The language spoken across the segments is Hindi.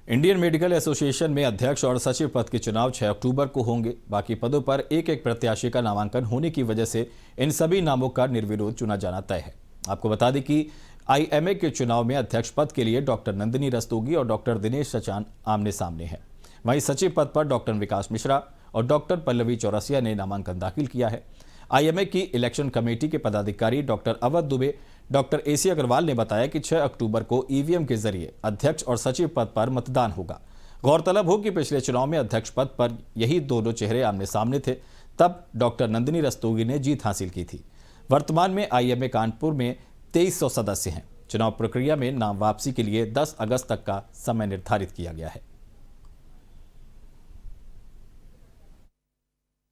इंडियन मेडिकल एसोसिएशन में अध्यक्ष और सचिव पद के चुनाव 6 अक्टूबर को होंगे। बाकी पदों पर एक एक प्रत्याशी का नामांकन होने की वजह से इन सभी नामों का निर्विरोध चुना जाना तय है। आपको बता दें कि आईएमए के चुनाव में अध्यक्ष पद के लिए डॉक्टर नंदिनी रस्तोगी और डॉक्टर दिनेश सचान आमने सामने हैं। वहीं सचिव पद पर डॉक्टर विकास मिश्रा और डॉक्टर पल्लवी चौरसिया ने नामांकन दाखिल किया है। आईएमए की इलेक्शन कमेटी के पदाधिकारी doctor Awadh Dubey, doctor AC Agrawal ने बताया कि 6 अक्टूबर को ईवीएम के जरिए अध्यक्ष और सचिव पद पर मतदान होगा। गौरतलब हो कि पिछले चुनाव में अध्यक्ष पद पर यही दोनों चेहरे आमने सामने थे, तब डॉक्टर नंदिनी रस्तोगी ने जीत हासिल की थी। वर्तमान में आईएमए कानपुर में 2300 सदस्य हैं। चुनाव प्रक्रिया में नाम वापसी के लिए 10 अगस्त तक का समय निर्धारित किया गया है।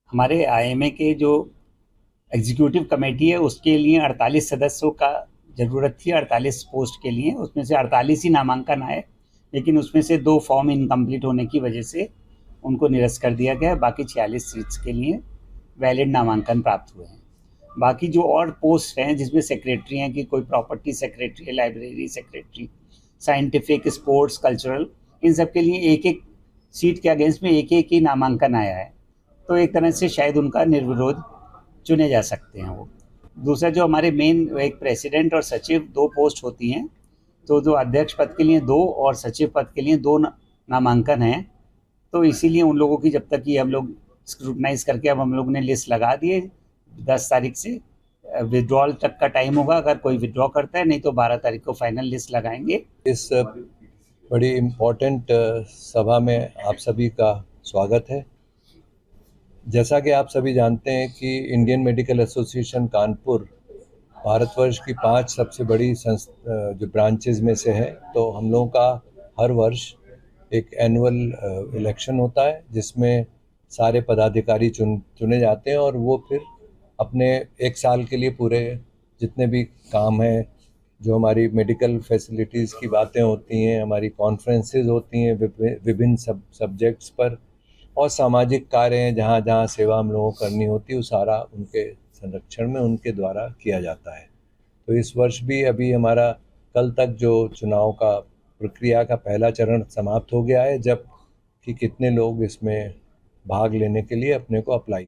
हमारे आईएमए के जो एग्जीक्यूटिव कमेटी है उसके लिए 48 सदस्यों का ज़रूरत थी। 48 पोस्ट के लिए उसमें से 48 ही नामांकन आए, लेकिन उसमें से 2 फॉर्म इनकम्प्लीट होने की वजह से उनको निरस्त कर दिया गया। बाकी 46 सीट्स के लिए वैलिड नामांकन प्राप्त हुए हैं। बाकी जो और पोस्ट हैं जिसमें सेक्रेटरी हैं कि कोई property secretary, library secretary, scientific, sports, cultural, इन सब के लिए एक एक सीट के अगेंस्ट में एक एक ही नामांकन आया है। तो एक तरह से शायद उनका निर्विरोध चुने जा सकते हैं वो। दूसरा जो हमारे मेन एक प्रेसिडेंट और सचिव 2 पोस्ट होती हैं, तो जो अध्यक्ष पद के लिए 2 और सचिव पद के लिए 2 नामांकन हैं। तो इसीलिए उन लोगों की जब तक कि हम लोग स्क्रूटनाइज करके अब हम लोग ने लिस्ट लगा दी है, 10 तारीख से विड्रॉल तक का टाइम होगा। अगर कोई विड्रॉ करता है, नहीं तो 12 तारीख को फाइनल लिस्ट लगाएंगे। इस बड़ी इम्पोर्टेंट सभा में आप सभी का स्वागत है। जैसा कि आप सभी जानते हैं कि Indian medical association Kanpur Bharatvarsh की 5 सबसे बड़ी जो ब्रांचेज में से है। तो हम लोगों का हर वर्ष एक एनुअल इलेक्शन होता है जिसमें सारे पदाधिकारी चुने जाते हैं और वो फिर अपने 1 साल के लिए पूरे जितने भी काम हैं, जो हमारी मेडिकल फैसिलिटीज़ की बातें होती हैं, हमारी कॉन्फ्रेंसेस होती हैं विभिन्न सब्जेक्ट्स पर, और सामाजिक कार्य हैं जहाँ जहाँ सेवा हम लोगों को करनी होती है, वो सारा उनके संरक्षण में उनके द्वारा किया जाता है। तो इस वर्ष भी अभी हमारा कल तक जो चुनाव का प्रक्रिया का पहला चरण समाप्त हो गया है, जब कि कितने लोग इसमें भाग लेने के लिए अपने को अप्लाई